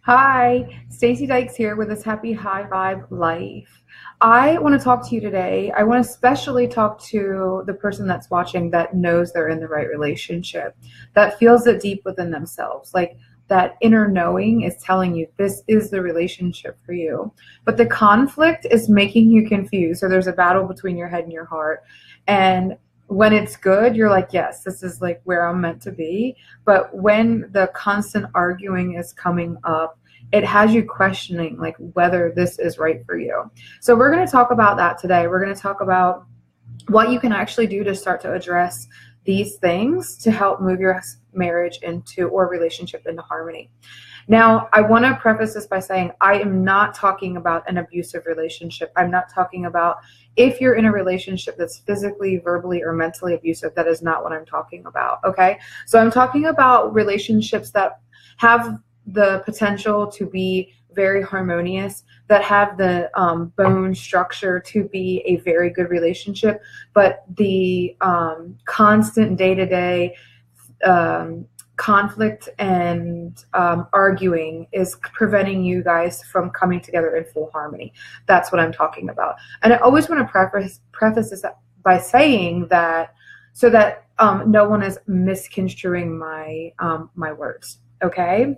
Hi, Stacey Dykes here with this Happy High Vibe Life. I want to talk to you today. I want to especially talk to the person that's watching that knows they're in the right relationship, that feels it deep within themselves. Like that inner knowing is telling you this is the relationship for you. But the conflict is making you confused. So there's a battle between your head and your heart. And when it's good, you're like, yes, this is like where I'm meant to be. But when the constant arguing is coming up, it has you questioning like whether this is right for you. So we're going to talk about that today. We're going to talk about what you can actually do to start to address these things to help move your marriage into or relationship into harmony. Now, I want to preface this by saying I am not talking about an abusive relationship. I'm not talking about if you're in a relationship that's physically, verbally, or mentally abusive. That is not what I'm talking about, okay? So I'm talking about relationships that have the potential to be very harmonious, that have the bone structure to be a very good relationship, but the constant day-to-day conflict and arguing is preventing you guys from coming together in full harmony. That's what I'm talking about. And I always want to preface this by saying that so that no one is misconstruing my words. Okay.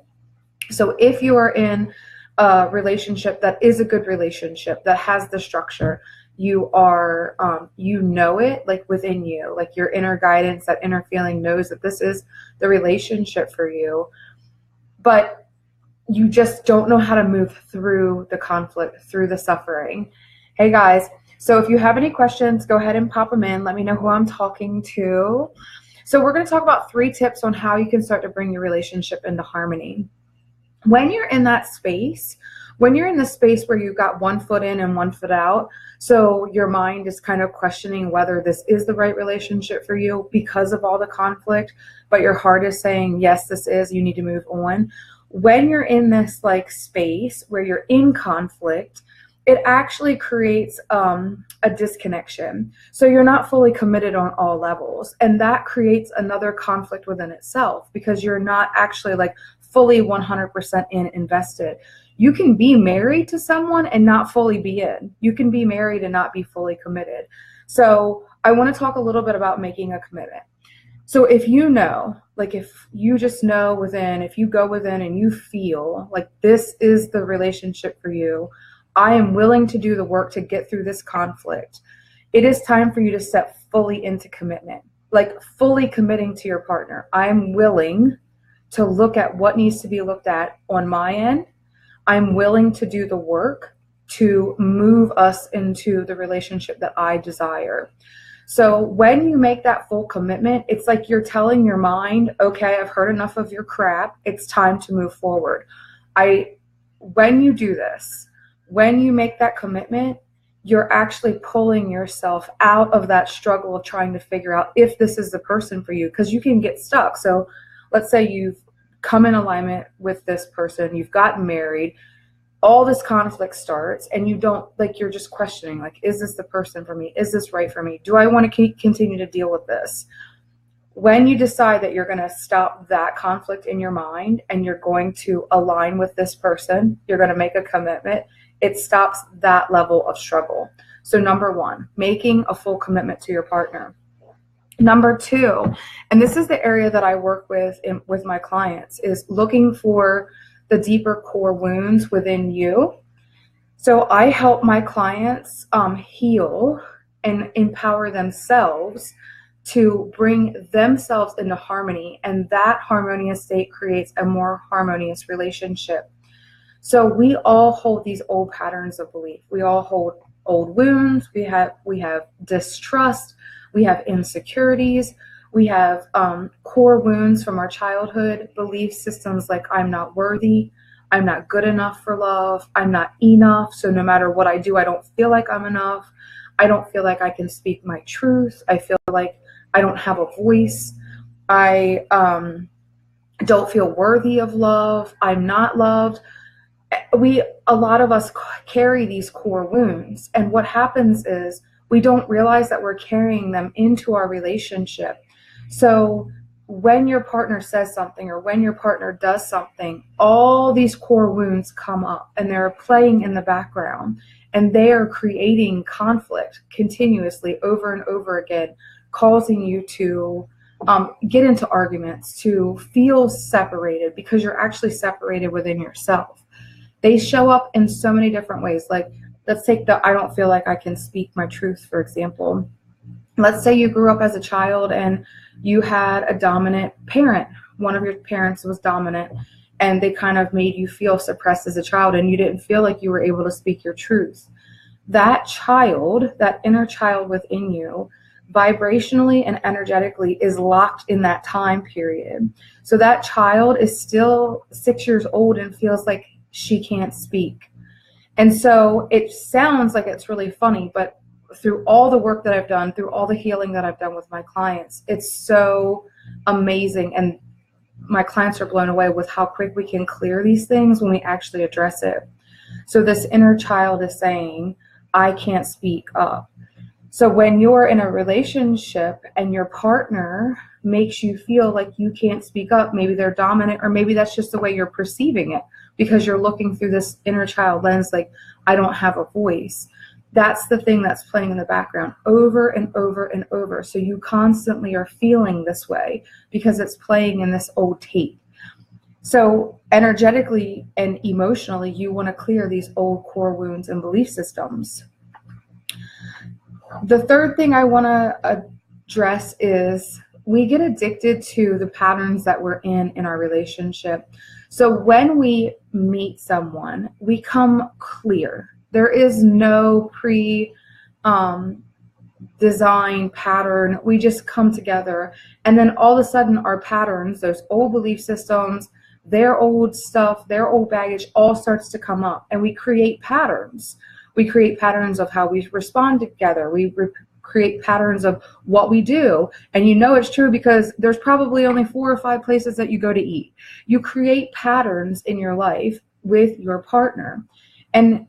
So if you are in a relationship that is a good relationship, that has the structure, you are, you know it like within you, like your inner guidance, that inner feeling knows that this is the relationship for you, but you just don't know how to move through the conflict, through the suffering. Hey guys, so if you have any questions, go ahead and pop them in. Let me know who I'm talking to. So we're going to talk about 3 tips on how you can start to bring your relationship into harmony. When you're in that space, when you're in the space where you've got one foot in and one foot out, so your mind is kind of questioning whether this is the right relationship for you because of all the conflict, but your heart is saying, yes, this is, you need to move on. When you're in this like space where you're in conflict, it actually creates a disconnection. So you're not fully committed on all levels. And that creates another conflict within itself because you're not actually like fully 100% invested. You can be married to someone and not fully be in. You can be married and not be fully committed. So I want to talk a little bit about making a commitment. So if you know, like if you just know within, if you go within and you feel like this is the relationship for you, I am willing to do the work to get through this conflict. It is time for you to step fully into commitment, like fully committing to your partner. I am willing to look at what needs to be looked at on my end. I'm willing to do the work to move us into the relationship that I desire. So when you make that full commitment, it's like you're telling your mind, okay, I've heard enough of your crap. It's time to move forward. When you do this, when you make that commitment, you're actually pulling yourself out of that struggle of trying to figure out if this is the person for you, because you can get stuck. So let's say you've come in alignment with this person, you've gotten married, all this conflict starts, and you don't, like, you're just questioning, like, is this the person for me? Is this right for me? Do I want to continue to deal with this? When you decide that you're going to stop that conflict in your mind and you're going to align with this person, you're going to make a commitment, it stops that level of struggle. So number 1, making a full commitment to your partner. Number 2, and this is the area that I work with with my clients, is looking for the deeper core wounds within you. So I help my clients heal and empower themselves to bring themselves into harmony, and that harmonious state creates a more harmonious relationship. So we all hold these old patterns of belief. We all hold old wounds. We have distrust. We have insecurities. We have core wounds from our childhood, belief systems like I'm not worthy, I'm not good enough for love, I'm not enough. So no matter what I do, I don't feel like I'm enough. I don't feel like I can speak my truth. I feel like I don't have a voice. I don't feel worthy of love. I'm not loved. A lot of us carry these core wounds, and what happens is we don't realize that we're carrying them into our relationship. So when your partner says something or when your partner does something, all these core wounds come up and they're playing in the background, and they are creating conflict continuously over and over again, causing you to get into arguments, to feel separated because you're actually separated within yourself. They show up in so many different ways. Like, let's take the I don't feel like I can speak my truth, for example. Let's say you grew up as a child and you had a dominant parent. One of your parents was dominant and they kind of made you feel suppressed as a child, and you didn't feel like you were able to speak your truth. That child, that inner child within you, vibrationally and energetically is locked in that time period. So that child is still 6 years old and feels like she can't speak. And so it sounds like it's really funny, but through all the work that I've done, through all the healing that I've done with my clients, it's so amazing. And my clients are blown away with how quick we can clear these things when we actually address it. So this inner child is saying, I can't speak up. So when you're in a relationship and your partner makes you feel like you can't speak up, maybe they're dominant, or maybe that's just the way you're perceiving it because you're looking through this inner child lens, like, I don't have a voice. That's the thing that's playing in the background over and over and over. So you constantly are feeling this way because it's playing in this old tape. So energetically and emotionally, you want to clear these old core wounds and belief systems. The third thing I want to address is we get addicted to the patterns that we're in our relationship. So when we meet someone, we come clear. There is no design pattern. We just come together, and then all of a sudden our patterns, those old belief systems, their old stuff, their old baggage all starts to come up, and we create patterns. We create patterns of how we respond together. We create patterns of what we do. And you know it's true because there's probably only 4 or 5 places that you go to eat. You create patterns in your life with your partner. And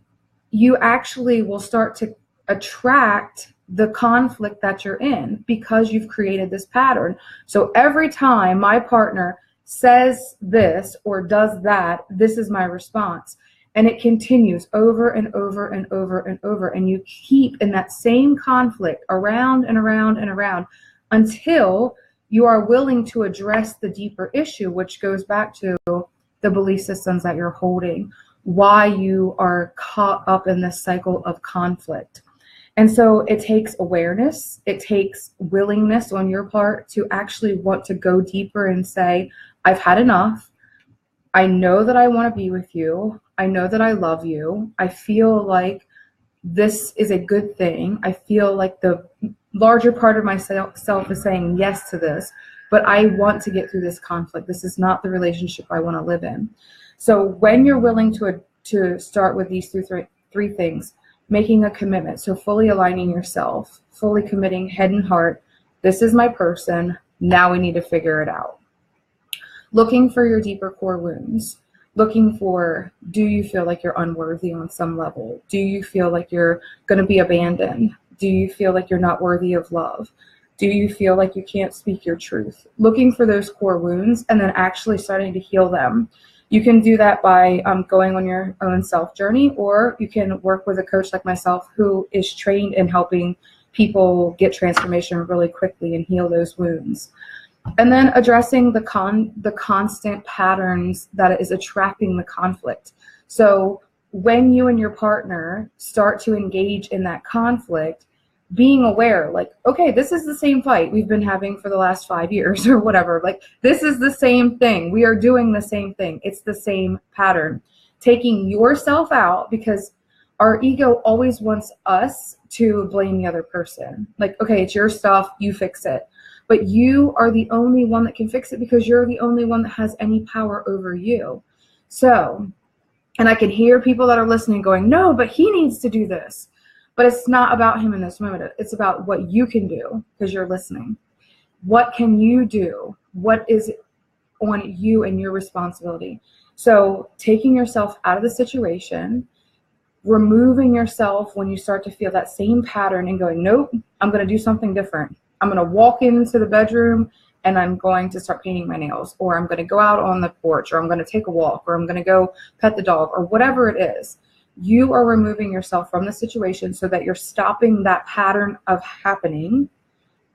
you actually will start to attract the conflict that you're in because you've created this pattern. So every time my partner says this or does that, this is my response. And it continues over and over and over and over. And you keep in that same conflict around and around and around until you are willing to address the deeper issue, which goes back to the belief systems that you're holding, why you are caught up in this cycle of conflict. And so it takes awareness, it takes willingness on your part to actually want to go deeper and say, I've had enough. I know that I want to be with you. I know that I love you. I feel like this is a good thing. I feel like the larger part of myself is saying yes to this, but I want to get through this conflict. This is not the relationship I want to live in. So when you're willing to start with these three things, making a commitment, so fully aligning yourself, fully committing head and heart, this is my person, now we need to figure it out. Looking for your deeper core wounds, looking for, do you feel like you're unworthy on some level? Do you feel like you're going to be abandoned? Do you feel like you're not worthy of love? Do you feel like you can't speak your truth? Looking for those core wounds and then actually starting to heal them. You can do that by going on your own self journey, or you can work with a coach like myself who is trained in helping people get transformation really quickly and heal those wounds. And then addressing the constant patterns that is attracting the conflict. So when you and your partner start to engage in that conflict, being aware, like, okay, this is the same fight we've been having for the last 5 years or whatever. Like, this is the same thing. We are doing the same thing. It's the same pattern. Taking yourself out, because our ego always wants us to blame the other person. Like, okay, it's your stuff, you fix it. But you are the only one that can fix it because you're the only one that has any power over you. So, and I can hear people that are listening going, no, but he needs to do this. But it's not about him in this moment. It's about what you can do because you're listening. What can you do? What is on you and your responsibility? So taking yourself out of the situation, removing yourself when you start to feel that same pattern and going, nope, I'm going to do something different. I'm going to walk into the bedroom and I'm going to start painting my nails, or I'm going to go out on the porch, or I'm going to take a walk, or I'm going to go pet the dog, or whatever it is. You are removing yourself from the situation so that you're stopping that pattern of happening.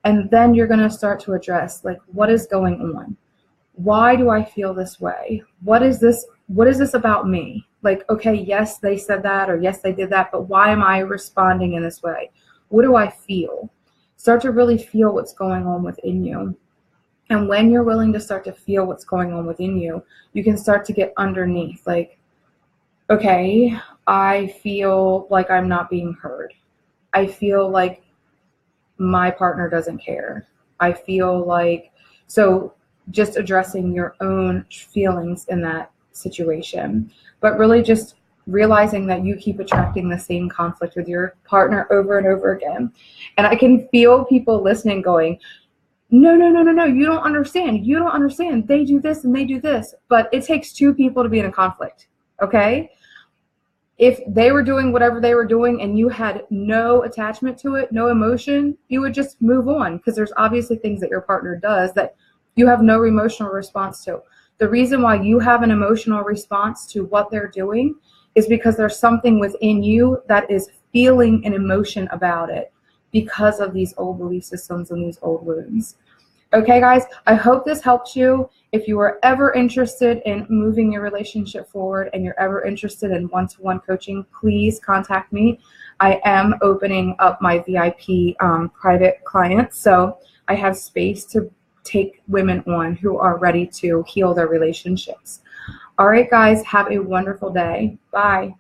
And then you're going to start to address, like, what is going on? Why do I feel this way? What is this about me? Like, okay, yes, they said that, or yes, they did that, but why am I responding in this way? What do I feel? Start to really feel what's going on within you. And when you're willing to start to feel what's going on within you, you can start to get underneath, like, okay, I feel like I'm not being heard. I feel like my partner doesn't care. I feel like, so just addressing your own feelings in that situation, but really just realizing that you keep attracting the same conflict with your partner over and over again. And I can feel people listening going, no, you don't understand. You don't understand. They do this and they do this. But it takes two people to be in a conflict, okay? If they were doing whatever they were doing and you had no attachment to it, no emotion, you would just move on, because there's obviously things that your partner does that you have no emotional response to. The reason why you have an emotional response to what they're doing is because there's something within you that is feeling an emotion about it because of these old belief systems and these old wounds. Okay, guys, I hope this helps you. If you are ever interested in moving your relationship forward and you're ever interested in one-to-one coaching, please contact me. I am opening up my VIP private clients, so I have space to take women on who are ready to heal their relationships. All right, guys, have a wonderful day. Bye.